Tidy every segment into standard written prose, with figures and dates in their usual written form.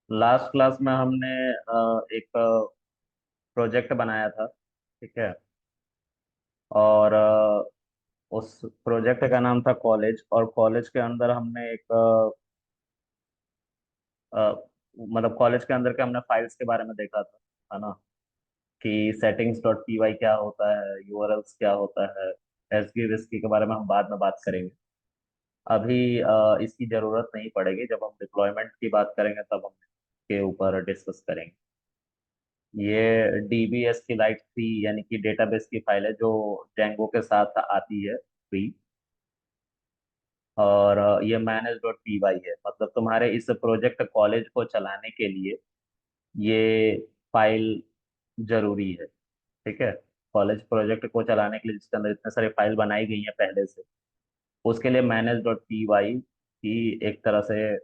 Last class में हमने एक प्रोजेक्ट बनाया था। ठीक है। और उस प्रोजेक्ट का नाम था कॉलेज, और कॉलेज के अंदर हमने एक मतलब कॉलेज के अंदर के हमने फाइल्स के बारे में देखा था, है ना। कि सेटिंग्स डॉट पी वाई क्या होता है, यूआरएल्स क्या होता है। एसगी विस्की के बारे में हम बाद में बात करेंगे। अभी इसकी जरूरत नहीं पड़ेगी, जब हम डिप्लॉयमेंट की बात करेंगे तब हम इसके ऊपर डिस्कस करेंगे। ये डीबीएस की लाइट थी, यानी कि डेटाबेस की फाइल है जो जेंगो के साथ आती है फ्री। और ये मैनेज डॉट पी वाई है, मतलब तुम्हारे इस प्रोजेक्ट कॉलेज को चलाने के लिए ये फाइल जरूरी है। ठीक है। कॉलेज प्रोजेक्ट को चलाने के लिए जिसके अंदर इतने सारी फाइल बनाई गई हैं पहले से, उसके लिए manage dot P why he एक तरह से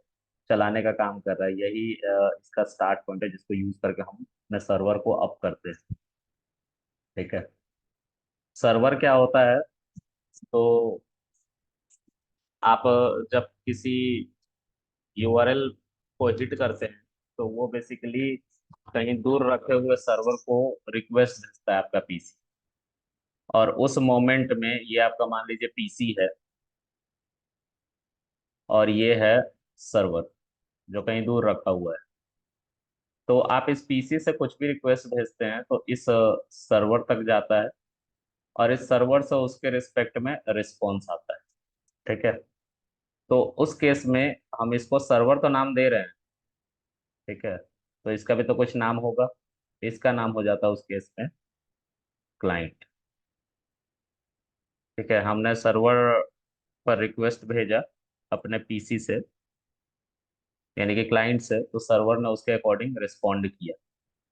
चलाने का काम कर रहा है। यही इसका स्टार्ट पॉइंट है जिसको यूज करके हम अपने सर्वर को अप करते हैं। ठीक है। सर्वर क्या होता है? तो आप जब किसी यूआरएल को हिट करते हैं तो वो बेसिकली कहीं दूर रखे हुए सर्वर को रिक्वेस्ट भेजता है आपका पीसी। और उस मोमेंट में ये आपका मान लीजिए पीसी है, और ये है सर्वर जो कहीं दूर रखा हुआ है। तो आप इस पीसी से कुछ भी रिक्वेस्ट भेजते हैं तो इस सर्वर तक जाता है, और इस सर्वर से उसके रिस्पेक्ट में रिस्पॉन्स आता है। ठीक है। तो उस केस में हम इसको सर्वर तो नाम दे रहे हैं। ठीक है। तो इसका भी तो कुछ नाम होगा। इसका नाम हो जाता है उस केस में क्लाइंट। ठीक है। हमने सर्वर पर रिक्वेस्ट भेजा अपने पीसी से, यानी कि क्लाइंट से, तो सर्वर ने उसके अकॉर्डिंग रिस्पॉन्ड किया।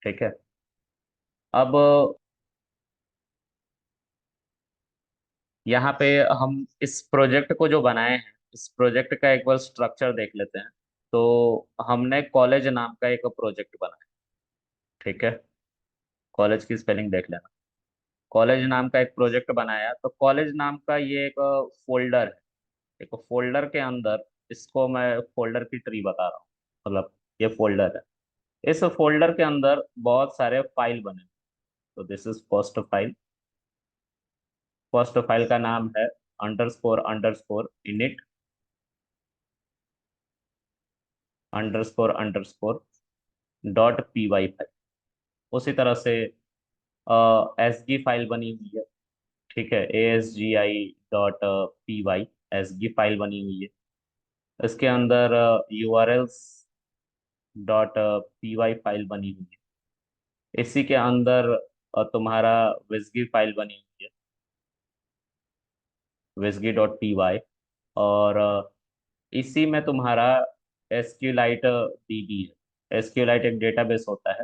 ठीक है। अब यहाँ पे हम इस प्रोजेक्ट को जो बनाए हैं, इस प्रोजेक्ट का एक बार स्ट्रक्चर देख लेते हैं। तो हमने कॉलेज नाम का एक प्रोजेक्ट बनाया। ठीक है। कॉलेज की स्पेलिंग देख लेना। कॉलेज नाम का एक प्रोजेक्ट बनाया, तो कॉलेज नाम का ये एक फोल्डर है। एक फोल्डर के अंदर, इसको मैं फोल्डर की ट्री बता रहा हूँ, मतलब ये फोल्डर है। इस फोल्डर के अंदर बहुत सारे फाइल बने। तो this is first file. First file का नाम है underscore underscore init underscore dot P Y file. उसी तरह से एस जी फाइल बनी हुई है। ठीक है। A S G I dot P Y S G file बनी हुई है। इसके अंदर U R Ls dot P Y file बनी हुई है। इसी के अंदर तुम्हारा विजगी फाइल बनी हुई है, विजगी डॉट पी वाई। और इसी में तुम्हारा एसक्यूलाइट डीबी है। एसक्यूलाइट एक डेटाबेस होता है।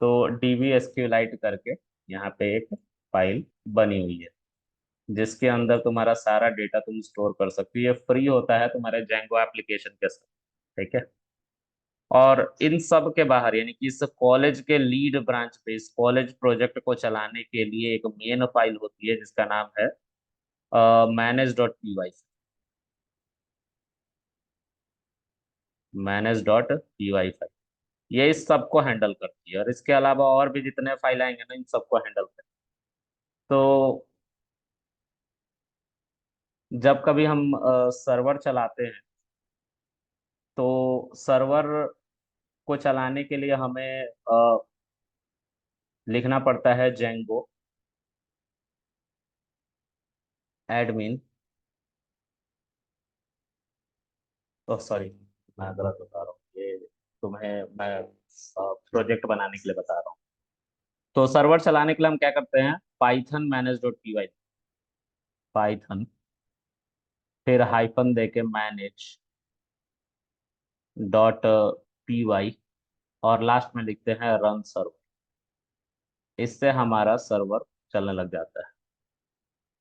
तो डीबी एसक्यूलाइट करके यहाँ पे एक फाइल बनी हुई है, जिसके अंदर तुम्हारा सारा डेटा तुम स्टोर कर सकते हो। ये फ्री होता है तुम्हारे जेंगो एप्लीकेशन के साथ। ठीक है। और इन सब के बाहर, यानी कि इस कॉलेज के लीड ब्रांच पे, इस कॉलेज प्रोजेक्ट को चलाने के लिए एक मेन फाइल होती है जिसका नाम है manage dot P Y. Manage dot P Y file ये इस सब को हैंडल करती है, और इसके अलावा और भी जितने फाइल आएंगे ना, इन सबको हैंडल करती है। तो जब कभी हम सर्वर चलाते हैं, तो सर्वर को चलाने के लिए हमें लिखना पड़ता है जेंगो एडमिन। तो सॉरी, मैं गलत बता रहा हूँ ये। तुम्हें मैं प्रोजेक्ट बनाने के लिए बता रहा हूँ। तो सर्वर चलाने के लिए हम क्या करते हैं? Python manage dot P Y, Python, फिर हाइफन देके मैनेज डॉट पी वाई, और लास्ट में लिखते हैं रन सर्वर। इससे हमारा सर्वर चलने लग जाता है।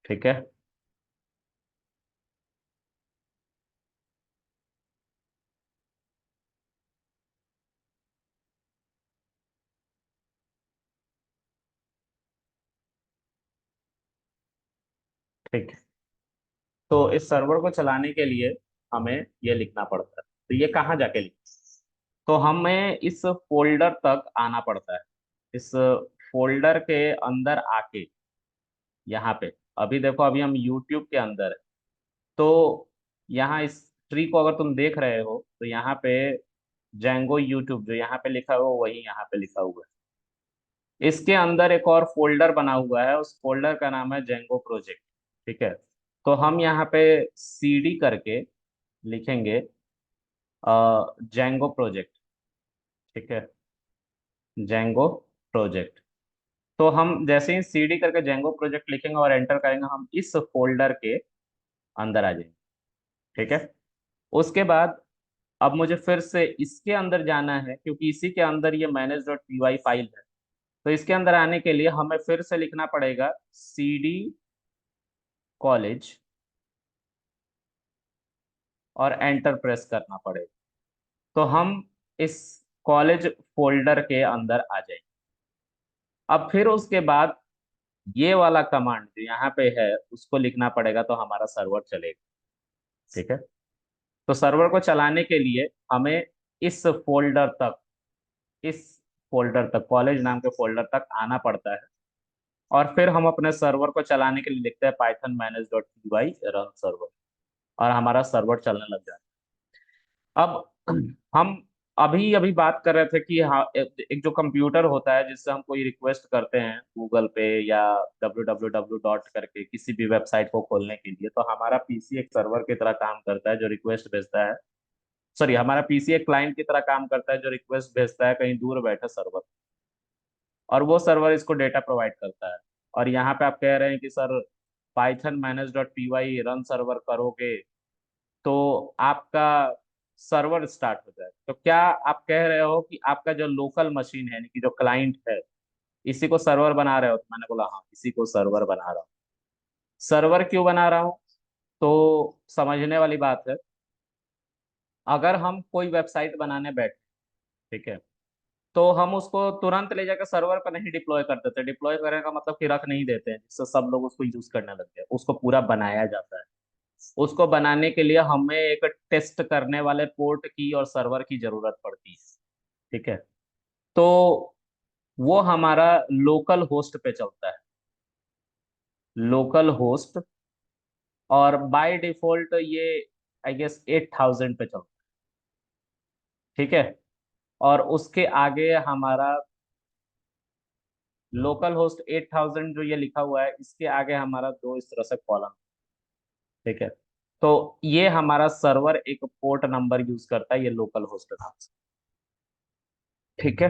ठीक है। ठीक है। तो इस सर्वर को चलाने के लिए हमें ये लिखना पड़ता है। तो ये कहाँ जाके लिखें? तो हमें इस फोल्डर तक आना पड़ता है। इस फोल्डर के अंदर आके यहाँ पे, अभी देखो अभी हम यूट्यूब के अंदर है, तो यहाँ इस ट्री को अगर तुम देख रहे हो तो यहाँ पे जैंगो यूट्यूब जो यहाँ पे लिखा हुआ है, वही यहाँ पे लिखा हुआ है। इसके अंदर एक और फोल्डर बना हुआ है, उस फोल्डर का नाम है जेंगो प्रोजेक्ट। ठीक है, तो हम यहाँ पे सीडी करके लिखेंगे जेंगो प्रोजेक्ट। ठीक है, जेंगो प्रोजेक्ट। तो हम जैसे ही सीडी करके जेंगो प्रोजेक्ट लिखेंगे और एंटर करेंगे, हम इस फोल्डर के अंदर आ जाएंगे। ठीक है, उसके बाद अब मुझे फिर से इसके अंदर जाना है, क्योंकि इसी के अंदर ये manage.py फाइल है। तो इसके अंदर आने के लिए हमें फिर से लिखना पड़ेगा cd कॉलेज और एंटर प्रेस करना पड़ेगा। तो हम इस कॉलेज फोल्डर के अंदर आ जाएंगे। अब फिर उसके बाद ये वाला कमांड जो यहाँ पे है उसको लिखना पड़ेगा, तो हमारा सर्वर चलेगा। ठीक है, तो सर्वर को चलाने के लिए हमें इस फोल्डर तक, इस फोल्डर तक, कॉलेज नाम के फोल्डर तक आना पड़ता है। और फिर हम अपने सर्वर को चलाने के लिए लिखते हैं पाइथन manage.py रन सर्वर, और हमारा सर्वर चलने लग जाता है। अब हम अभी अभी बात कर रहे थे कि हाँ, एक जो कंप्यूटर होता है जिससे हम कोई रिक्वेस्ट करते हैं गूगल पे या www डॉट करके किसी भी वेबसाइट को खोलने के लिए, तो हमारा पीसी एक सर्वर की तरह काम करता है जो रिक्वेस्ट भेजता है। सॉरी, हमारा पीसी एक क्लाइंट की तरह काम करता है जो रिक्वेस्ट भेजता है कहीं दूर बैठे सर्वर, और वो सर्वर इसको डेटा प्रोवाइड करता है। और यहाँ पे आप कह रहे हैं कि sir Python manage.py run server करोगे तो आपका सर्वर स्टार्ट हो जाए, तो क्या आप कह रहे हो कि आपका जो लोकल मशीन है, यानी कि जो क्लाइंट है, इसी को सर्वर बना रहे हो? तो मैंने बोला हाँ, इसी को सर्वर बना रहा हूँ। सर्वर क्यों बना रहा हूँ? तो समझने वाली बात है। अगर हम कोई वेबसाइट बनाने बैठे, ठीक है, तो हम उसको तुरंत ले जाकर सर्वर पर नहीं डिप्लॉय कर देते। डिप्लॉय करने का मतलब कि रख नहीं देते हैं जिससे सब लोग उसको यूज करने लग गए। उसको पूरा बनाया जाता है। उसको बनाने के लिए हमें एक टेस्ट करने वाले पोर्ट की और सर्वर की जरूरत पड़ती है। ठीक है, तो वो हमारा लोकल होस्ट पे चलता है, लोकल होस्ट। और बाय डिफॉल्ट ये आई गेस 8000 पे चलता है। ठीक है, और उसके आगे हमारा लोकल होस्ट 8000 जो ये लिखा हुआ है, इसके आगे हमारा दो इस तरह से कॉलम। ठीक है, तो ये हमारा सर्वर एक पोर्ट नंबर यूज करता है, ये लोकल होस्ट नाम से। ठीक है,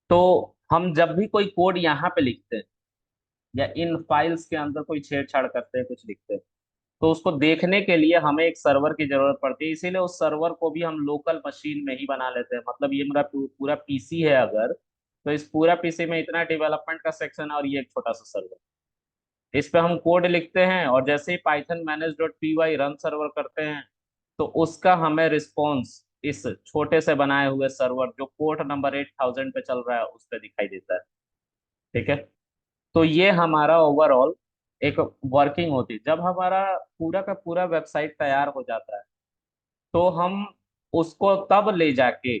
तो हम जब भी कोई कोड यहाँ पे लिखते हैं या इन फाइल्स के अंदर कोई छेड़छाड़ करते हैं, कुछ लिखते हैं, तो उसको देखने के लिए हमें एक सर्वर की जरूरत पड़ती है। इसीलिए उस सर्वर को भी हम लोकल मशीन में ही बना लेते हैं। मतलब ये मेरा पूरा पीसी है अगर, तो इस पूरा पीसी में इतना डेवलपमेंट का सेक्शन है और ये एक छोटा सा सर्वर। इस पे हम कोड लिखते हैं और जैसे ही पाइथन manage.py रन सर्वर करते हैं, तो उसका हमें रिस्पॉन्स इस छोटे से बनाए हुए सर्वर जो पोर्ट नंबर 8000 पे चल रहा है उस पे दिखाई देता है। ठीक है, तो ये हमारा ओवरऑल एक वर्किंग होती है। जब हमारा पूरा का पूरा वेबसाइट तैयार हो जाता है, तो हम उसको तब ले जाके,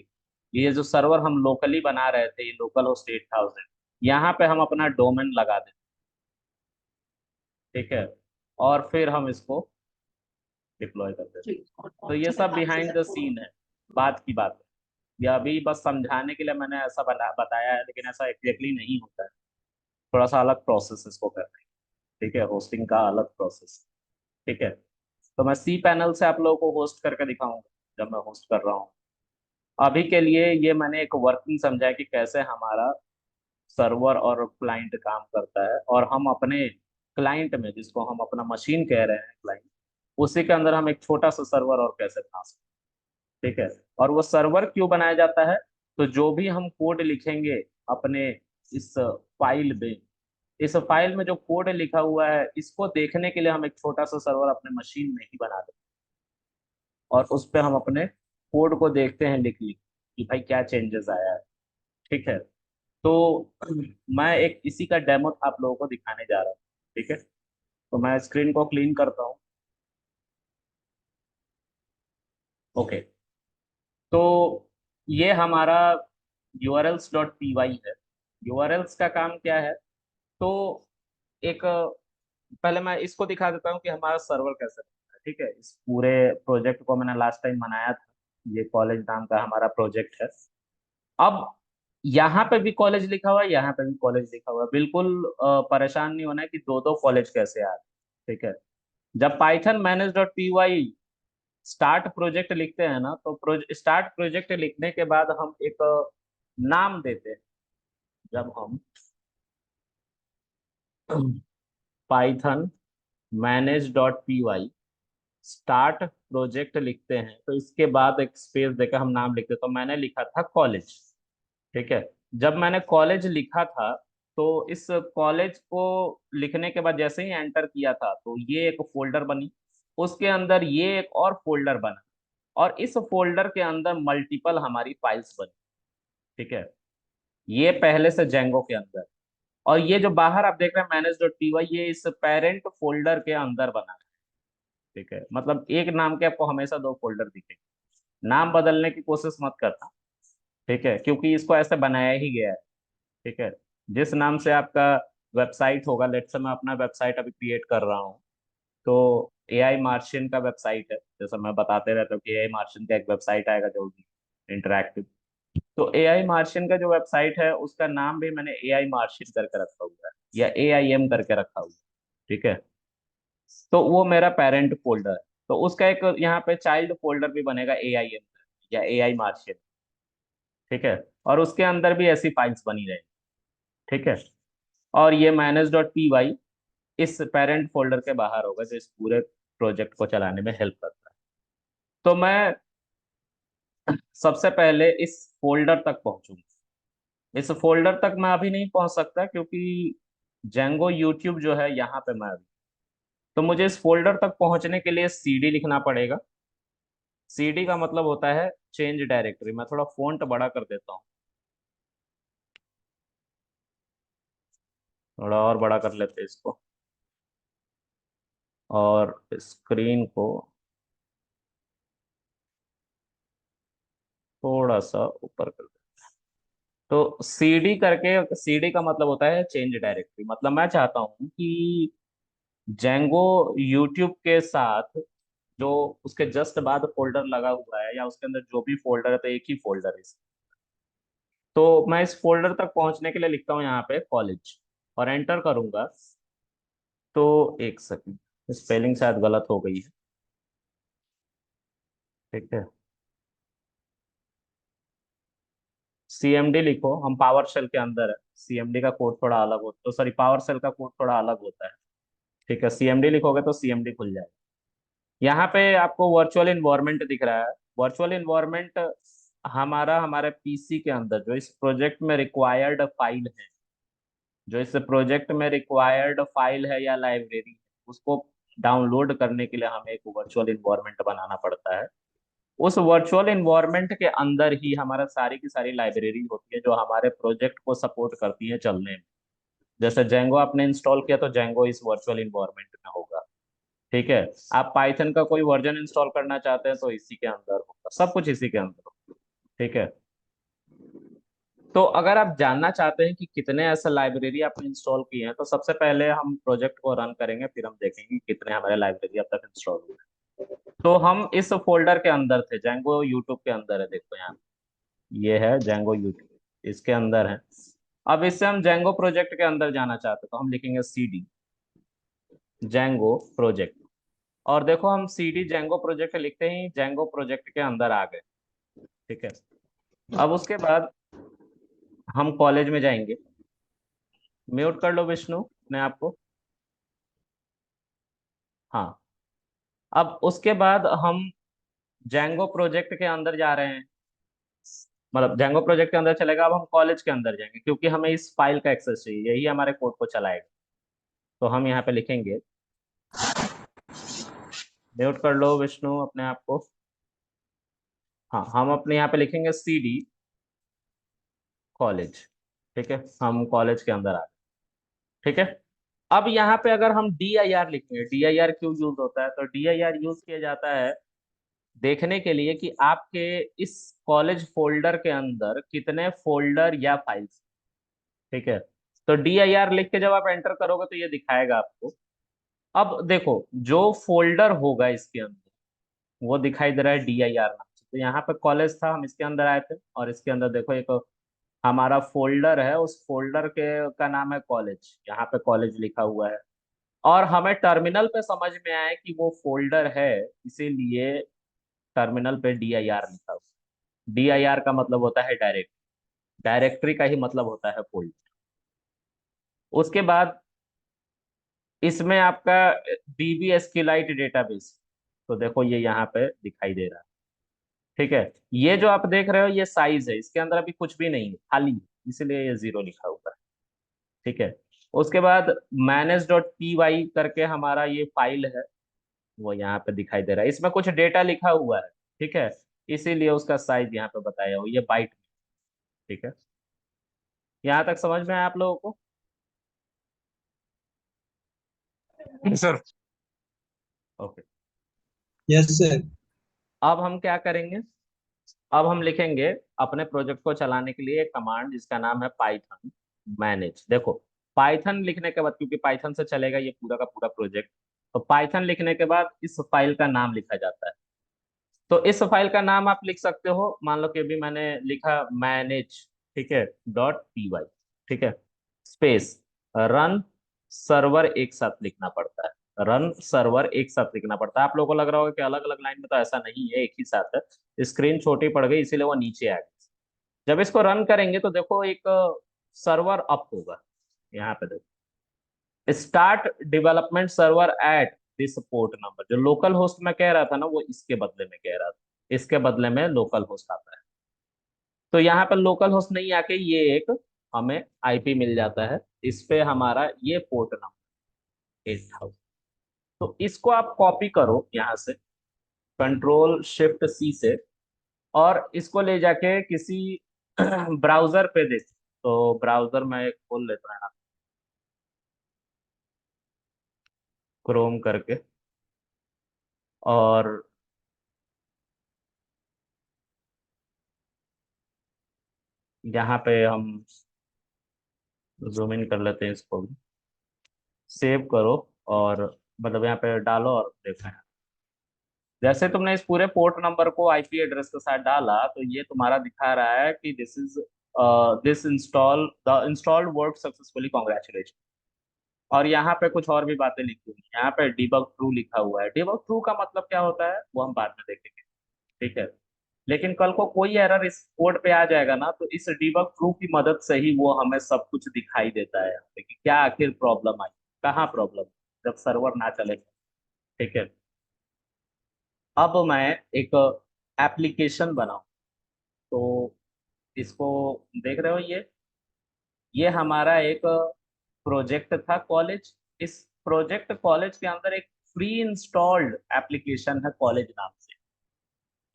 ये जो सर्वर हम लोकली बना रहे थे, ये लोकल होस्ट 8000, यहाँ पे हम अपना डोमेन लगा देते हैं। ठीक है, और फिर हम इसको डिप्लॉय कर देते हैं। तो ये सब बिहाइंड द सीन है, बात की बात है। ये अभी बस समझाने के लिए मैंने ऐसा बताया है, लेकिन ऐसा एग्जैक्टली नहीं होता है। थोड़ा सा अलग प्रोसेस इसको करना है। ठीक है, होस्टिंग का अलग प्रोसेस। ठीक है, तो मैं सी पैनल से आप लोगों को होस्ट करके दिखाऊंगा जब मैं होस्ट कर रहा हूँ। अभी के लिए ये मैंने एक वर्किंग समझा है कि कैसे हमारा सर्वर और क्लाइंट काम करता है, और हम अपने क्लाइंट में, जिसको हम अपना मशीन कह रहे हैं क्लाइंट, उसी के अंदर हम एक छोटा सा सर्वर और कैसे बना सकते हैं। ठीक है, और वो सर्वर क्यों बनाया जाता है? तो जो भी हम कोड लिखेंगे अपने इस फाइल में, इस फाइल में जो कोड लिखा हुआ है, इसको देखने के लिए हम एक छोटा सा सर्वर अपने मशीन में ही बना देते हैं, और उस पे हम अपने कोड को देखते हैं लिख लिख कि भाई क्या चेंजेस आया है। ठीक है, तो मैं एक इसी का डेमो आप लोगों को दिखाने जा रहा हूँ। ठीक है, तो मैं स्क्रीन को क्लीन करता हूँ। ओके, तो ये हमारा urls.py है। urls का काम क्या है? तो एक पहले मैं इसको दिखा देता हूँ कि हमारा सर्वर कैसे बनता है। ठीक है, इस पूरे प्रोजेक्ट को मैंने लास्ट टाइम बनाया था। ये कॉलेज नाम का हमारा प्रोजेक्ट है। अब यहाँ पे भी कॉलेज लिखा हुआ है, यहाँ पे भी कॉलेज लिखा हुआ है। बिल्कुल परेशान नहीं होना है कि दो दो कॉलेज कैसे आ रहे हैं। ठीक है, जब Python manage dot P Y start project लिखते हैं ना, तो स्टार्ट प्रोजेक्ट लिखने के बाद हम एक नाम देते हैं। जब हम Python manage dot P Y start project लिखते हैं, तो इसके बाद एक स्पेस देकर हम नाम लिखते हैं। तो मैंने लिखा था कॉलेज। ठीक है, जब मैंने कॉलेज लिखा था, तो इस कॉलेज को लिखने के बाद जैसे ही एंटर किया था, तो ये एक फोल्डर बनी। उसके अंदर ये एक और फोल्डर बना, और इस फोल्डर के अंदर मल्टीपल हमारी फाइल्स बनी। ठीक है, ये पहले से जेंगो के अंदर। और ये जो बाहर आप देख रहे हैं मैनेज डॉट पी वाई, ये इस पेरेंट फोल्डर के अंदर बना है। ठीक है, मतलब एक नाम के आपको हमेशा दो फोल्डर दिखेंगे। नाम बदलने की कोशिश मत करना। ठीक है, क्योंकि इसको ऐसे बनाया ही गया है। ठीक है, जिस नाम से आपका वेबसाइट होगा, लेट्स से मैं अपना वेबसाइट अभी क्रिएट कर रहा हूँ। तो एआई मार्शियन का वेबसाइट है, जैसा मैं बताते रहता हूँ कि एआई मार्शियन का एक वेबसाइट आएगा जो इंटरैक्टिव। तो एआई मार्शियन का जो वेबसाइट है, उसका नाम भी मैंने एआई मार्शियन करके रखा हुआ है, या एआईएम करके रखा हुआ है। ठीक है, तो वो मेरा पेरेंट फोल्डर है। तो उसका एक यहाँ पे चाइल्ड फोल्डर भी बनेगा एआईएम या एआई मार्शियन। ठीक है, और उसके अंदर भी ऐसी फाइल्स बनी रहेंगी। ठीक है, और ये मैनेज डॉट पी वाई इस पेरेंट फोल्डर के बाहर होगा, जो इस पूरे प्रोजेक्ट को चलाने में हेल्प करता है। तो मैं सबसे पहले इस फोल्डर तक पहुंचूंगा। इस फोल्डर तक मैं अभी नहीं पहुंच सकता, क्योंकि जेंगो यूट्यूब जो है यहाँ पे मैं अभी। तो मुझे इस फोल्डर तक पहुंचने के लिए सीडी लिखना पड़ेगा। सीडी का मतलब होता है चेंज डायरेक्टरी। मैं थोड़ा फोंट बड़ा कर देता हूँ, थोड़ा और बड़ा कर लेते हैं इसको, और स्क्रीन को थोड़ा सा ऊपर कर देते हैं। तो सीडी करके, सीडी का मतलब होता है चेंज डायरेक्टरी। मतलब मैं चाहता हूँ कि जेंगो यूट्यूब के साथ जो उसके जस्ट बाद फोल्डर लगा हुआ है, या उसके अंदर जो भी फोल्डर है, तो एक ही फोल्डर है तो मैं इस फोल्डर तक पहुंचने के लिए लिखता हूँ यहाँ पे कॉलेज, और एंटर करूंगा। तो एक सेकंड, स्पेलिंग शायद गलत हो गई है। ठीक है, सीएमडी लिखो, हम पावर शेल के अंदर है। सीएमडी का कोड थोड़ा अलग होता है, तो सॉरी, पावर शेल का कोड थोड़ा अलग होता है। ठीक है, सीएमडी लिखोगे तो सीएमडी खुल जाएगा। यहाँ पे आपको वर्चुअल इन्वायरमेंट दिख रहा है। वर्चुअल इन्वायरमेंट हमारा हमारे पीसी के अंदर जो इस प्रोजेक्ट में रिक्वायर्ड फाइल है, जो इस प्रोजेक्ट में रिक्वायर्ड फाइल है या लाइब्रेरी है, उसको डाउनलोड करने के लिए हमें एक वर्चुअल इन्वायरमेंट बनाना पड़ता है। उस वर्चुअल इन्वायरमेंट के अंदर ही हमारा सारी की सारी लाइब्रेरी होती है, जो हमारे प्रोजेक्ट को सपोर्ट करती है चलने में। जैसे जेंगो आपने इंस्टॉल किया, तो जेंगो इस वर्चुअल इन्वायरमेंट में होगा। ठीक है, आप पाइथन का कोई वर्जन इंस्टॉल करना चाहते हैं, तो इसी के अंदर होगा, सब कुछ इसी के अंदर होगा। ठीक है, तो अगर आप जानना चाहते हैं कि कितने ऐसे लाइब्रेरी आपने इंस्टॉल किए हैं, तो सबसे पहले हम प्रोजेक्ट को रन करेंगे, फिर हम देखेंगे कितने हमारे लाइब्रेरी अब तक इंस्टॉल हुए हैं। तो हम इस फोल्डर के अंदर थे, जेंगो यूट्यूब के अंदर है, देखो यहाँ। ये है जेंगो यूट्यूब, इसके अंदर है। अब इससे हम जेंगो प्रोजेक्ट के अंदर जाना चाहते हैं, तो हम लिखेंगे सीडी जेंगो प्रोजेक्ट। और देखो, हम सीडी जेंगो प्रोजेक्ट लिखते ही जेंगो प्रोजेक्ट के अंदर आ गए। ठीक है, अब उसके बाद हम कॉलेज में जाएंगे। म्यूट कर लो विष्णु अपने आप को। हाँ, अब उसके बाद हम जेंगो प्रोजेक्ट के अंदर जा रहे हैं। मतलब जेंगो प्रोजेक्ट के अंदर चलेगा, अब हम कॉलेज के अंदर जाएंगे, क्योंकि हमें इस फाइल का एक्सेस चाहिए, यही हमारे कोड को चलाएगा। तो हम यहाँ पे लिखेंगे, म्यूट कर लो विष्णु अपने आप को। हाँ, हम अपने यहाँ पे लिखेंगे सीडी कॉलेज। ठीक है, हम कॉलेज के अंदर आ गए। ठीक है, अब यहाँ पे अगर हम डी आई आर लिखेंगे, डी आई आर क्यों यूज होता है, तो डी आई आर यूज किया जाता है देखने के लिए कि आपके इस कॉलेज फोल्डर के अंदर कितने फोल्डर या फाइल्स। ठीक है, तो DIR लिख के जब आप एंटर करोगे तो ये दिखाएगा आपको। अब देखो, जो फोल्डर होगा इसके अंदर वो दिखाई दे रहा है DIR नाम से। तो यहाँ पे कॉलेज था, हम इसके अंदर आए थे, और इसके अंदर देखो एक हमारा फोल्डर है, उस फोल्डर के का नाम है कॉलेज, यहाँ पे कॉलेज लिखा हुआ है। और हमें टर्मिनल पे समझ में आया कि वो फोल्डर है, इसीलिए टर्मिनल पे DIR लिखा हुआ है। DIR का मतलब होता है डायरेक्ट, डायरेक्टरी का ही मतलब होता है फोल्डर। उसके बाद इसमें आपका DB SQLite डेटाबेस, तो देखो ये यहाँ पे दिखाई दे रहा है। ठीक है, ये जो आप देख रहे हो ये साइज है, इसके अंदर अभी कुछ भी नहीं है, खाली है, इसलिए ये 0 लिखा हुआ है। ठीक है, उसके बाद manage.py करके हमारा ये फाइल है, वो यहाँ पे दिखाई दे रहा है, इसमें कुछ डेटा लिखा हुआ है। ठीक है, इसीलिए उसका साइज यहाँ पे बताया हो, ये बाइट। ठीक है, यहाँ तक समझ में आया आप लोगों को? सर। ओके। Yes sir. अब हम क्या करेंगे, अब हम लिखेंगे अपने प्रोजेक्ट को चलाने के लिए एक कमांड जिसका नाम है पाइथन मैनेज। देखो, पाइथन लिखने के बाद, क्योंकि पाइथन से चलेगा ये पूरा का पूरा प्रोजेक्ट, तो पाइथन लिखने के बाद इस फाइल का नाम लिखा जाता है। तो इस फाइल का नाम आप लिख सकते हो, मान लो कि अभी मैंने लिखा मैनेज, ठीक है, .py, ठीक है, स्पेस रन सर्वर, एक साथ लिखना पड़ता है, रन सर्वर एक साथ लिखना पड़ता है। आप लोगों को लग रहा होगा कि अलग अलग लाइन में, तो ऐसा नहीं है, एक ही साथ है, स्क्रीन छोटी पड़ गई इसीलिए वो नीचे आ गई। जब इसको रन करेंगे तो देखो एक सर्वर अप होगा, यहाँ पे देखो, start development server at this port number. जो लोकल होस्ट में कह रहा था ना, वो इसके बदले में कह रहा था, इसके बदले में लोकल होस्ट आता है। तो यहाँ पर लोकल होस्ट नहीं आके ये एक हमें IP मिल जाता है, इस पे हमारा ये पोर्ट नंबर 8000। तो इसको आप कॉपी करो यहाँ से, Ctrl+Shift+C से, और इसको ले जाके किसी ब्राउजर पे देख। तो ब्राउजर में एक खोल लेता है, क्रोम करके, और यहाँ पे हम जूम इन कर लेते हैं इसको भी, सेव करो, और मतलब यहाँ पे डालो और देखो। जैसे तुमने इस पूरे पोर्ट नंबर को IP एड्रेस के साथ डाला, तो ये तुम्हारा दिखा रहा है कि this install the installed work successfully, congratulation. और यहाँ पे कुछ और भी बातें लिखी हुई हैं, यहाँ पे डिबग ट्रू लिखा हुआ है। डिबग ट्रू का मतलब क्या होता है वो हम बाद में देखेंगे। ठीक है, लेकिन कल को कोई एरर इस कोड पे आ जाएगा ना, तो इस डिबग ट्रू की मदद से ही वो हमें सब कुछ दिखाई देता है यहाँ पे कि क्या आखिर प्रॉब्लम आई, कहाँ प्रॉब्लम, जब सर्वर ना चले। ठीक है, अब मैं एक एप्लीकेशन बनाऊं, तो इसको देख रहे हो, ये हमारा एक प्रोजेक्ट था कॉलेज। इस प्रोजेक्ट कॉलेज के अंदर एक फ्री इंस्टॉल्ड एप्लीकेशन है कॉलेज नाम से,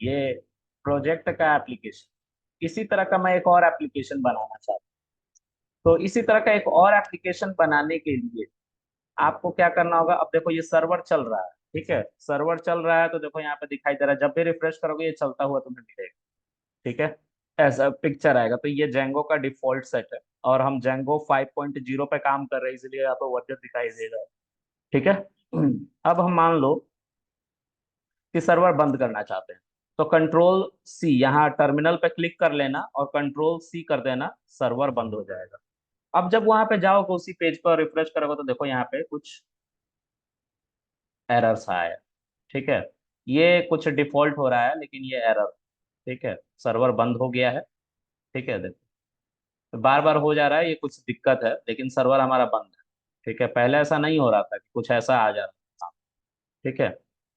ये प्रोजेक्ट का एप्लीकेशन। इसी तरह का मैं एक और एप्लीकेशन बनाना चाहता हूँ। तो इसी तरह का एक और एप्लीकेशन बनाने के लिए आपको क्या करना होगा, अब देखो ये सर्वर चल रहा है। ठीक है, सर्वर चल रहा है, तो देखो यहाँ पे दिखाई दे रहा है, जब भी रिफ्रेश करोगे ये चलता हुआ तुम्हें मिलेगा। ठीक है, ऐसा पिक्चर आएगा। तो ये जेंगो का डिफॉल्ट सेट है, और हम जेंगो 5.0 पे काम कर रहे हैं, इसलिए यहाँ तो वर्जन दिखाई देगा। ठीक है, अब हम मान लो कि सर्वर बंद करना चाहते हैं, तो Ctrl+C, यहाँ टर्मिनल पे क्लिक कर लेना और Ctrl+C कर देना, सर्वर बंद हो जाएगा। अब जब वहां पे जाओगे उसी पेज पर रिफ्रेश करोगे, तो देखो यहाँ पे कुछ एरर्स आया। ठीक है, ये कुछ डिफॉल्ट हो रहा है, लेकिन ये एरर। ठीक है, सर्वर बंद हो गया है। ठीक है, देखो बार बार हो जा रहा है, ये कुछ दिक्कत है, लेकिन सर्वर हमारा बंद है। ठीक है, पहले ऐसा नहीं हो रहा था कि कुछ ऐसा आ जा रहा था। ठीक है,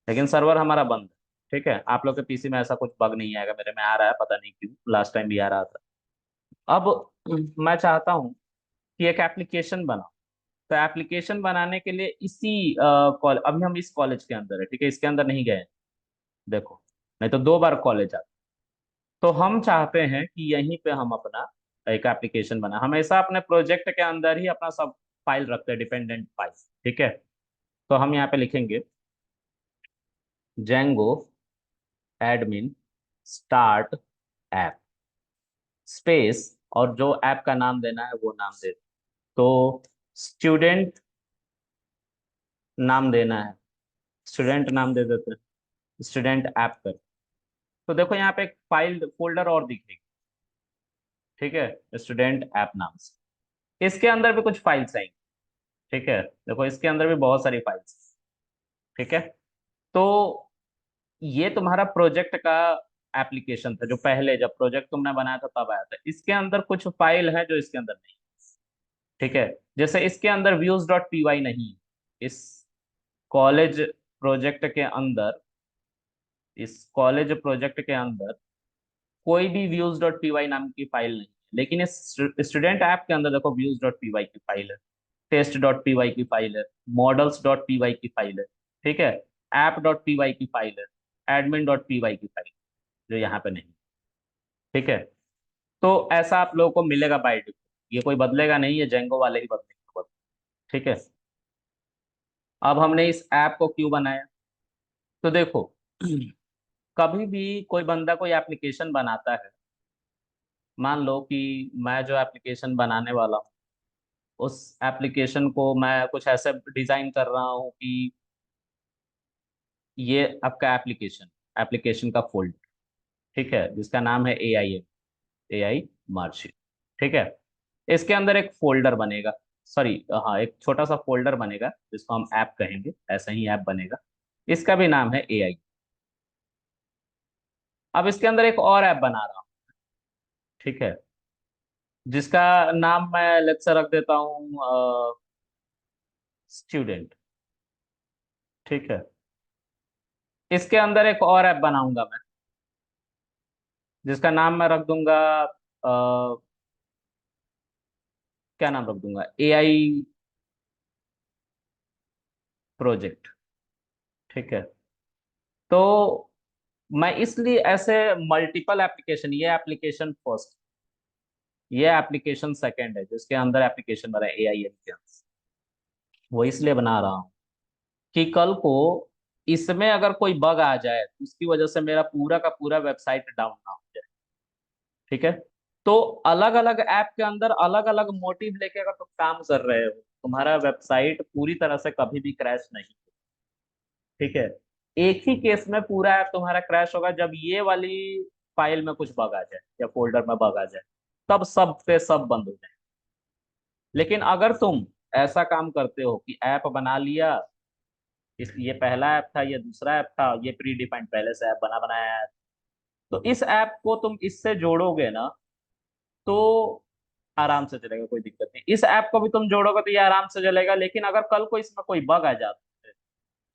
लेकिन सर्वर हमारा बंद है। ठीक है, आप लोग के PC में ऐसा कुछ बग नहीं आएगा, मेरे में आ रहा है, पता नहीं क्यों, लास्ट टाइम भी आ रहा था। अब मैं चाहता हूँ कि एक एप्लीकेशन बनाऊं। तो एप्लीकेशन बनाने के लिए इसी कॉलेज, अभी हम इस कॉलेज के अंदर है, ठीक है, इसके अंदर नहीं गए हैं, देखो, नहीं तो 2 बार कॉलेज आता। तो हम चाहते हैं कि यहीं पे हम अपना एक एप्लीकेशन बना, हमेशा अपने प्रोजेक्ट के अंदर ही अपना सब फाइल रखते हैं, डिपेंडेंट फाइल। ठीक है, तो हम यहाँ पे लिखेंगे Django admin start app space, और जो ऐप का नाम देना है वो नाम दे। तो स्टूडेंट नाम देना है, स्टूडेंट नाम दे देते हैं, स्टूडेंट ऐप कर। तो देखो यहाँ पे एक फाइल फोल्डर और दिखेगी, ठीक है, स्टूडेंट ऐप नाम से। इसके अंदर भी कुछ फाइल्स आएंगी, ठीक है, देखो इसके अंदर भी बहुत सारी फाइल्स, ठीक है। तो ये तुम्हारा प्रोजेक्ट का एप्लीकेशन था, जो पहले जब प्रोजेक्ट तुमने बनाया था तब आया था। इसके अंदर कुछ फाइल है जो इसके अंदर नहीं, ठीक है। जैसे इसके अंदर व्यूज डॉट पी वाई नहीं है। इस कॉलेज प्रोजेक्ट के अंदर, इस कॉलेज प्रोजेक्ट के अंदर कोई भी व्यूज डॉट पी वाई नाम की फाइल नहीं है। लेकिन इस स्टूडेंट ऐप के अंदर देखो व्यूज डॉट पी वाई की फाइल है, टेस्ट डॉट पी वाई की फाइल है, मॉडल्स डॉट पी वाई की फाइल है, ठीक है, ऐप डॉट पी वाई की फाइल है, एडमिन डॉट पी वाई की फाइल, जो यहाँ पे नहीं, ठीक है। तो ऐसा आप लोगों को मिलेगा बाय डिफॉल्ट, ये कोई बदलेगा नहीं, ये जेंगो वाले ही बदलेंगे बस, ठीक है। अब हमने इस ऐप को क्यों बनाया? तो देखो कभी भी कोई बंदा कोई एप्लीकेशन बनाता है, मान लो कि मैं जो एप्लीकेशन बनाने वाला हूँ, उस एप्लीकेशन को मैं कुछ ऐसे डिजाइन कर रहा हूँ कि ये आपका एप्लीकेशन, एप्लीकेशन का फोल्डर, ठीक है, जिसका नाम है ए आई मार्कशीट, ठीक है। इसके अंदर एक फोल्डर बनेगा, सॉरी हाँ, एक छोटा सा फोल्डर बनेगा जिसको हम ऐप कहेंगे, ऐसा ही ऐप बनेगा, इसका भी नाम है ए आई। अब इसके अंदर एक और ऐप बना रहा हूँ, ठीक है, जिसका नाम मैं लेट्स से रख देता हूँ स्टूडेंट, ठीक है। इसके अंदर एक और ऐप बनाऊंगा मैं, जिसका नाम मैं रख दूंगा क्या नाम रख दूंगा, ए आई प्रोजेक्ट, ठीक है। तो मैं इसलिए ऐसे मल्टीपल एप्लीकेशन, ये एप्लीकेशन फर्स्ट, ये एप्लीकेशन सेकंड है जिसके अंदर एप्लीकेशन बना है ए आई एम, वो इसलिए बना रहा हूँ कि कल को इसमें अगर कोई बग आ जाए तो उसकी वजह से मेरा पूरा का पूरा वेबसाइट डाउन ना हो जाए, ठीक है। तो अलग अलग ऐप के अंदर अलग अलग मोटिव लेके अगर तुम काम कर रहे हो, तुम्हारा वेबसाइट पूरी तरह से कभी भी क्रैश नहीं, ठीक है। एक ही केस में पूरा ऐप तुम्हारा क्रैश होगा, जब ये वाली फाइल में कुछ बग आ जाए या फोल्डर में बग आ जाए, तब सब पे सब बंद हो जाए। लेकिन अगर तुम ऐसा काम करते हो कि ऐप बना लिया, इस ये पहला ऐप था, ये दूसरा ऐप था, ये प्री डिफाइंड पहले से ऐप बना बनाया है, तो इस ऐप को तुम इससे जोड़ोगे ना, तो आराम से चलेगा, कोई दिक्कत नहीं। इस ऐप को भी तुम जोड़ोगे तो ये आराम से चलेगा। लेकिन अगर कल को इसमें कोई बग आ जाता है,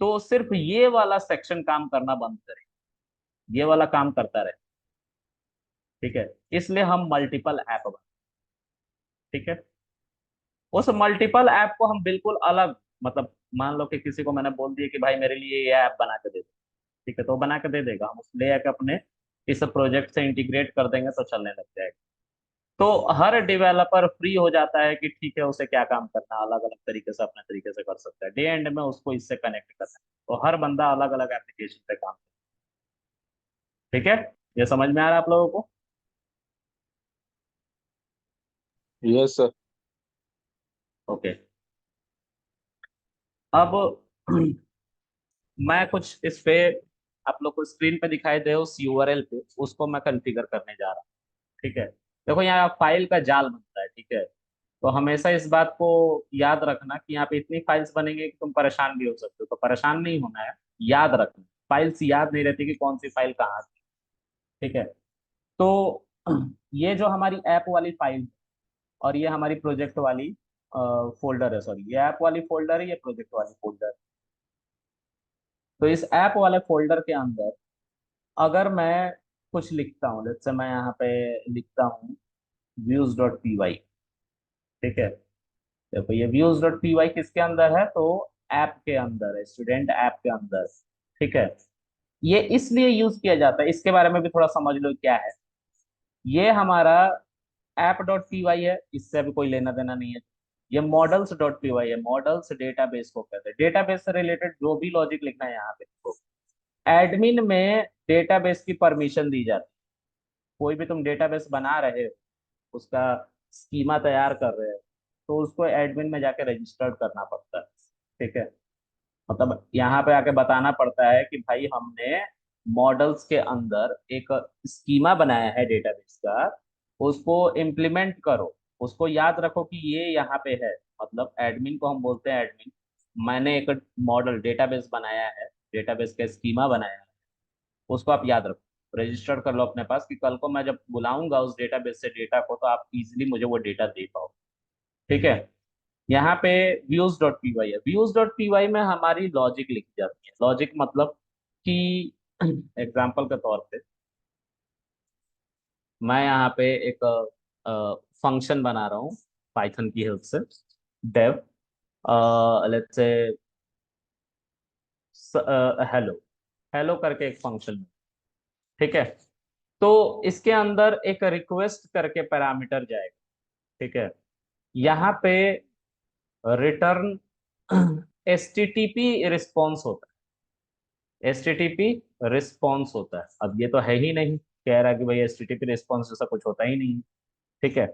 तो सिर्फ ये वाला सेक्शन काम करना बंद करे, ये वाला काम करता रहे, ठीक है। इसलिए हम मल्टीपल ऐप बना, ठीक है। उस मल्टीपल ऐप को हम बिल्कुल अलग, मतलब मान लो कि किसी को मैंने बोल दिया कि भाई मेरे लिए ये ऐप बना के दे दो, ठीक है, तो वो बना के दे देगा, हम उस ले आके अपने इस प्रोजेक्ट से इंटीग्रेट कर देंगे तो चलने लग जाएगा। तो हर डेवलपर फ्री हो जाता है कि ठीक है, उसे क्या काम करना है, अलग अलग तरीके से अपने तरीके से कर सकता है, डे एंड में उसको इससे कनेक्ट करना है, तो हर बंदा अलग अलग एप्लीकेशन पे काम करता है, ठीक है। ये समझ में आ रहा है आप लोगों को? Yes sir. ओके। अब मैं कुछ इस पे आप लोग को स्क्रीन पे दिखाई दे उस यूआरएल पे, उसको मैं कॉन्फ़िगर करने जा रहा हूँ, ठीक है। देखो यहाँ फाइल का जाल बनता है, ठीक है। तो हमेशा इस बात को याद रखना कि यहाँ पे इतनी फाइल्स बनेंगी कि तुम परेशान भी हो सकते हो, तो परेशान नहीं होना है, याद रखना। फाइल्स याद नहीं रहती कि कौन सी फाइल कहाँ थी, ठीक है। तो ये जो हमारी ऐप वाली फाइल और ये हमारी प्रोजेक्ट वाली फोल्डर है, सॉरी, ये ऐप वाली फोल्डर है, ये प्रोजेक्ट वाली फोल्डर। तो इस ऐप वाले फोल्डर के अंदर अगर मैं कुछ लिखता हूँ, जैसे मैं यहाँ पे लिखता हूँ व्यूज डॉट पी वाई, ठीक है। देखो ये व्यूज डॉट पी वाई किसके अंदर है, तो ऐप के अंदर है, स्टूडेंट ऐप के अंदर, ठीक है। ये इसलिए यूज किया जाता है, इसके बारे में भी थोड़ा समझ लो क्या है। ये हमारा ऐप डॉट पी वाई है, इससे अभी कोई लेना देना नहीं है। ये मॉडल्स डॉट पी वाई है, मॉडल्स डेटाबेस को कहते हैं, डेटाबेस से रिलेटेड जो भी लॉजिक लिखना है यहाँ पे, एडमिन में डेटाबेस की परमिशन दी जाती है। कोई भी तुम डेटाबेस बना रहे हो, उसका स्कीमा तैयार कर रहे हो, तो उसको एडमिन में जाके रजिस्टर्ड करना पड़ता है। ठीक है, मतलब यहाँ पे आके बताना पड़ता है कि भाई हमने मॉडल्स के अंदर एक स्कीमा बनाया है डेटाबेस का, उसको इम्प्लीमेंट करो, उसको याद रखो कि ये यहाँ पे है। मतलब एडमिन को हम बोलते हैं एडमिन, मैंने एक मॉडल डेटाबेस बनाया है, डेटाबेस का स्कीमा बनाया है, उसको आप याद रखो, रजिस्टर कर लो अपने पास, कि कल को मैं जब बुलाऊंगा उस डेटाबेस से डेटा को, तो आप इजीली मुझे वो डेटा दे पाओ। ठीक है, यहाँ पे व्यूज डॉट पी वाई है। व्यूज डॉट पी वाई में हमारी लॉजिक लिखी जाती है। लॉजिक मतलब कि एग्जाम्पल के तौर पे मैं यहाँ पे एक फंक्शन बना रहा हूँ पाइथन की हेल्प से, dev let's say hello, hello करके एक फंक्शन। ठीक है, तो इसके अंदर एक रिक्वेस्ट करके पैरामीटर जाएगा। ठीक है, यहाँ पे return H T T P response होता है। H T T P response होता है। अब ये तो है ही नहीं, कह रहा है कि भाई H T T P response जैसा कुछ होता ही नहीं। ठीक है,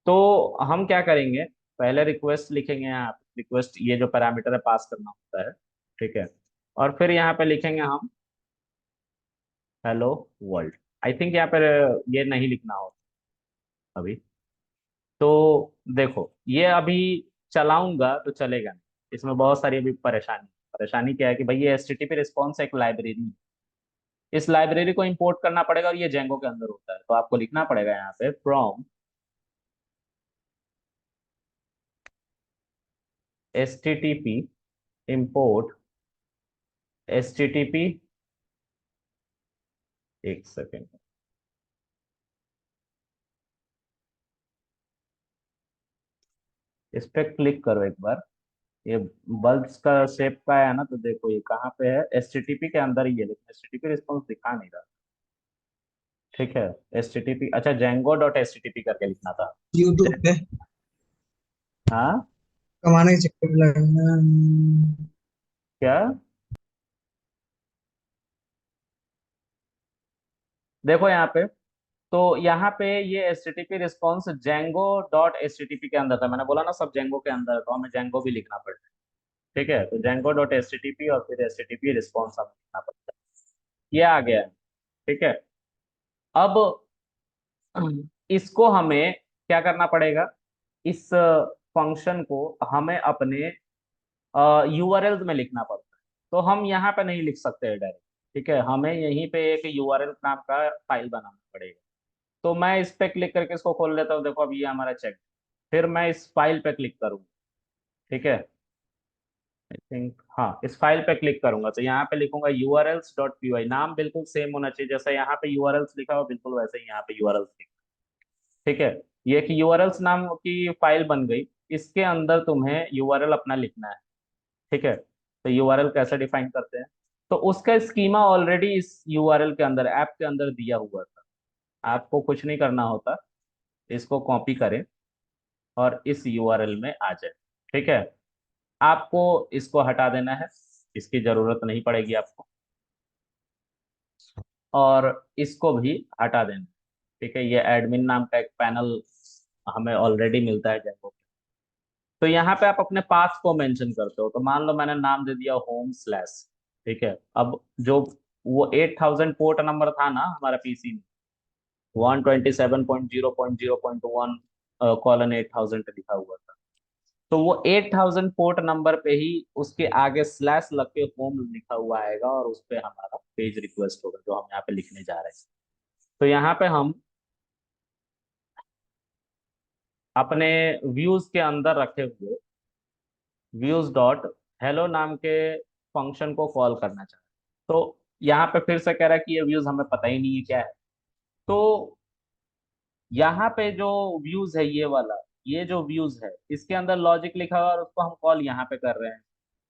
तो हम क्या करेंगे, पहले रिक्वेस्ट लिखेंगे, यहाँ रिक्वेस्ट ये जो पैरामीटर है पास करना होता है। ठीक है, और फिर यहाँ पे लिखेंगे हम हेलो वर्ल्ड। आई थिंक यहाँ पर ये नहीं लिखना होता अभी। तो देखो ये अभी चलाऊंगा तो चलेगा नहीं, इसमें बहुत सारी अभी परेशानी। परेशानी क्या है कि भाई ये H T T P response एक लाइब्रेरी, इस लाइब्रेरी को इंपोर्ट करना पड़ेगा, और ये जेंगो के अंदर होता है। तो आपको लिखना पड़ेगा यहाँ पे from H T T P import H T T P. एक सेकेंड, इस पे क्लिक करो एक बार। ये बल्ब्स का शेप का है ना, तो देखो ये कहाँ पे है, एच टी टी पी के अंदर ही है, लेकिन H T T P response दिखा नहीं रहा। ठीक है, एच टी टी पी, अच्छा Django dot H T T P करके लिखना था। यूट्यूब पे हाँ, कमाने के चक्कर में लगा क्या, देखो यहाँ पे, तो यहाँ पे ये H T T P response Django dot H T T P के अंदर था। मैंने बोला ना सब जेंगो के अंदर है, तो हमें जेंगो भी लिखना पड़ता है। ठीक है, तो Django dot H T T P और फिर H T T P response हमें लिखना पड़ता है। ये आ गया है। ठीक है, अब इसको हमें क्या करना पड़ेगा, इस फंक्शन को हमें अपने यूआरएल में लिखना पड़ता है। तो हम यहाँ पे नहीं लिख सकते डायरेक्ट। ठीक है, हमें यहीं पे एक यूआरएल नाम का फाइल बनाना पड़ेगा। तो मैं इस पे क्लिक करके इसको खोल लेता हूँ, देखो अभी ये हमारा चेक। फिर मैं इस फाइल पे क्लिक करूंगा। ठीक है, आई थिंक हाँ, इस फाइल पे क्लिक करूंगा तो यहाँ पे लिखूंगा यूआरएल्स डॉट पी वाई। नाम बिल्कुल सेम होना चाहिए, जैसा यहाँ पे यूआरएल्स लिखा हो बिल्कुल वैसे ही यहाँ पे यूआरएल्स लिखा। ठीक है, ये कि यूआरएल्स नाम की फाइल बन गई। इसके अंदर तुम्हें यूआरएल अपना लिखना है। ठीक है, तो यूआरएल कैसे डिफाइन करते हैं, तो उसका स्कीमा ऑलरेडी इस यूआरएल के अंदर, ऐप के अंदर दिया हुआ था। आपको कुछ नहीं करना होता, इसको कॉपी करें और इस यूआरएल में आ जाए। ठीक है, आपको इसको हटा देना है, इसकी जरूरत नहीं पड़ेगी आपको, और इसको भी हटा देना। ठीक है, ये एडमिन नाम का एक पैनल हमें ऑलरेडी मिलता है जैको। तो यहाँ पे आप अपने पाथ को मेंशन करते हो, तो मान लो मैंने नाम दे दिया होम स्लैश। ठीक है, अब जो वो 8000 पोर्ट नंबर था ना हमारा पीसी में, 127.0.0.1 कॉलन 8000 लिखा हुआ था, तो वो 8000 पोर्ट नंबर पे ही उसके आगे स्लैश लग के होम लिखा हुआ आएगा, और उस पे हमारा पेज रिक्वेस्ट होगा जो हम यहाँ पे लिखने जा रहे हैं। तो यहाँ पे हम अपने व्यूज के अंदर रखे हुए व्यूज डॉट हेलो नाम के फंक्शन को कॉल करना चाहते हैं। तो यहाँ पे फिर से कह रहा है कि ये व्यूज हमें पता ही नहीं है क्या है। तो यहाँ पे जो व्यूज है ये वाला, ये जो व्यूज है इसके अंदर लॉजिक लिखा हुआ है, और उसको हम कॉल यहाँ पे कर रहे हैं।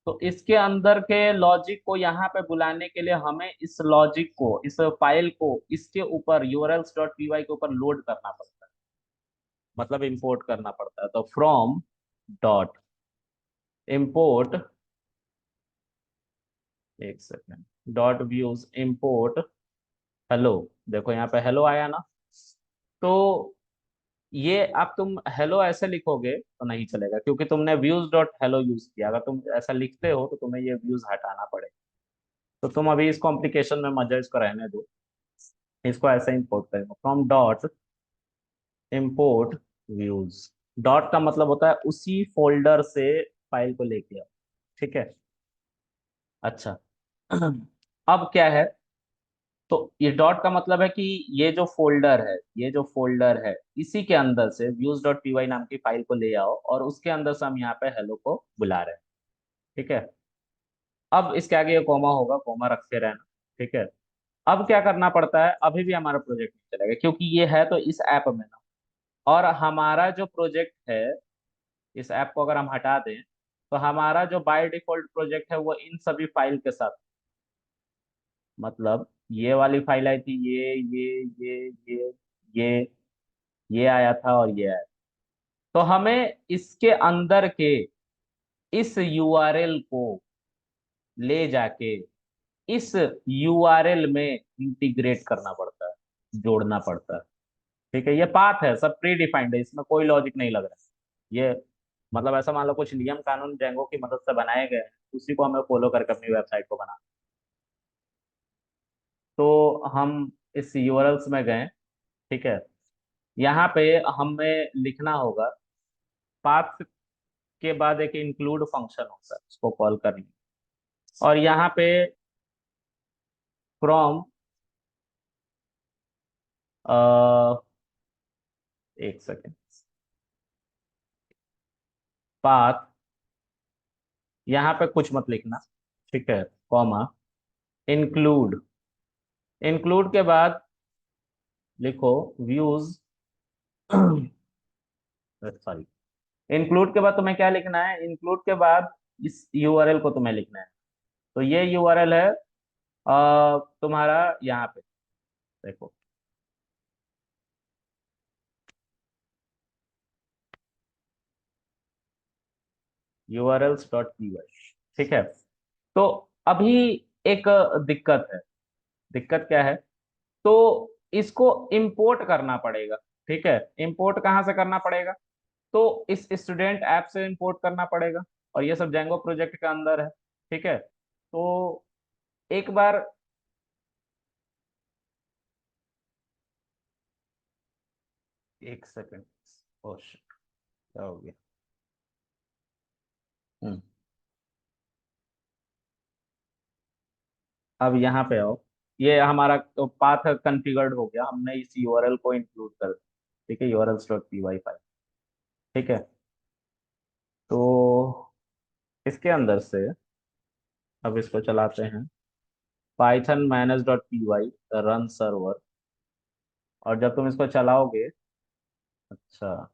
तो इसके अंदर के लॉजिक को यहाँ पे बुलाने के लिए हमें इस लॉजिक को, इस फाइल को इसके ऊपर यूआरएल्स डॉट पी वाई के ऊपर लोड करना पड़ता है, मतलब इंपोर्ट करना पड़ता है। तो फ्रॉम डॉट इम्पोर्ट, एक second, dot views import hello. देखो यहाँ पे हेलो आया ना। तो ये अब तुम हेलो ऐसे लिखोगे तो नहीं चलेगा, क्योंकि तुमने व्यूज डॉट हेलो यूज किया। अगर तुम ऐसा लिखते हो तो तुम्हें ये व्यूज हटाना पड़ेगा। तो तुम अभी इस कॉम्प्लिकेशन में मत जाओ, इसको रहने दो। इसको ऐसे इंपोर्ट करेंगे, from dot import views. Dot का मतलब होता है उसी फोल्डर से फाइल को लेके आओ। ठीक है। अच्छा। अब क्या है, तो ये डॉट का मतलब है कि ये जो फोल्डर है इसी के अंदर से व्यूज डॉट पी नाम की फाइल को ले आओ, और उसके अंदर से हम यहाँ पे हेलो को बुला रहे हैं। ठीक है। अब इसके आगे ये कॉमा होगा, कॉमा रखते रहना। ठीक है। अब क्या करना पड़ता है, अभी भी हमारा प्रोजेक्ट नहीं चलेगा क्योंकि ये है तो इस ऐप में ना। और हमारा जो प्रोजेक्ट है, इस ऐप को अगर हम हटा दें तो हमारा जो बाय डिफॉल्ट प्रोजेक्ट है वो इन सभी फाइल के साथ, मतलब ये वाली फाइल आई थी, ये ये आया था और ये आया। तो हमें इसके अंदर के इस यूआरएल को ले जाके इस यूआरएल में इंटीग्रेट करना पड़ता है, जोड़ना पड़ता है। ठीक है। ये पाथ है, सब प्री डिफाइंड है, इसमें कोई लॉजिक नहीं लग रहा है। ये मतलब ऐसा मान लो कुछ नियम कानून जेंगो की मदद से बनाए गए हैं, उसी को हमें फॉलो करके अपनी वेबसाइट को बना। तो हम इस यूआरएल्स में गए। ठीक है। यहाँ पे हमें लिखना होगा, पाथ के बाद एक इंक्लूड फंक्शन होता है, उसको कॉल करनी। और यहाँ पे फ्रॉम, एक सेकेंड, पाथ, यहाँ पे कुछ मत लिखना। ठीक है। कॉमा, इंक्लूड, इंक्लूड के बाद लिखो व्यूज। सॉरी, इंक्लूड के बाद तुम्हें क्या लिखना है, इंक्लूड के बाद इस यूआरएल को तुम्हें लिखना है। तो ये यूआरएल है तुम्हारा यहाँ पे, देखो, urls.py। ठीक है। तो अभी एक दिक्कत है। दिक्कत क्या है, तो इसको इंपोर्ट करना पड़ेगा। ठीक है। इंपोर्ट कहाँ से करना पड़ेगा, तो इस स्टूडेंट ऐप से इंपोर्ट करना पड़ेगा, और ये सब जेंगो प्रोजेक्ट के अंदर है। ठीक है। तो एक बार, एक सेकंड, ओ शिट, क्या हो गया। हम्म, अब यहाँ पे आओ। ये हमारा तो पाथ कॉन्फ़िगर्ड हो गया, हमने इस यूआरएल को इंक्लूड कर दिया। ठीक है, urls.py फाइल। ठीक है। तो इसके अंदर से अब इसको चलाते हैं, पाइथन manage.py रन सर्वर। और जब तुम इसको चलाओगे, अच्छा,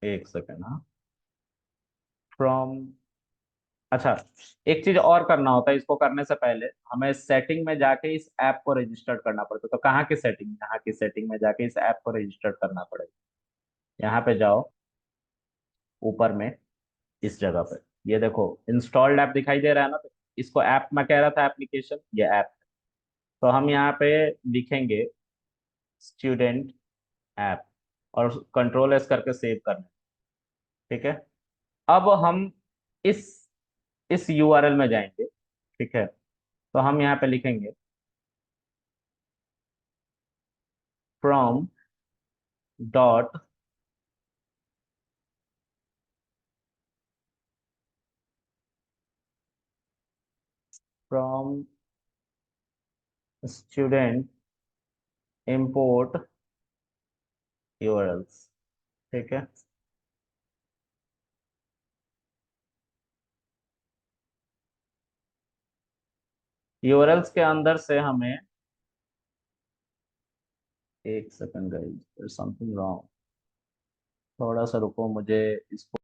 एक सेकेंड, हाँ, फ्रॉम, अच्छा, एक चीज और करना होता है। इसको करने से पहले हमें सेटिंग में जाके इस ऐप को रजिस्टर करना पड़ता है। तो कहाँ की सेटिंग, यहाँ की सेटिंग में जाके इस ऐप को रजिस्टर करना पड़ेगा। यहाँ पे जाओ, ऊपर में इस जगह पे, ये देखो इंस्टॉल्ड ऐप दिखाई दे रहा है ना। तो इसको ऐप में कह रहा था, एप्लीकेशन, ये ऐप। तो हम यहाँ पे लिखेंगे स्टूडेंट ऐप, और कंट्रोल एस करके सेव करना। ठीक है। अब हम इस इस यूआरएल में जाएंगे। ठीक है। तो हम यहाँ पे लिखेंगे from dot from student import URLs. ठीक है। यूआरएल्स के अंदर से हमें, एक सेकंड गाइस, समथिंग रॉन्ग, थोड़ा सा रुको, मुझे इसको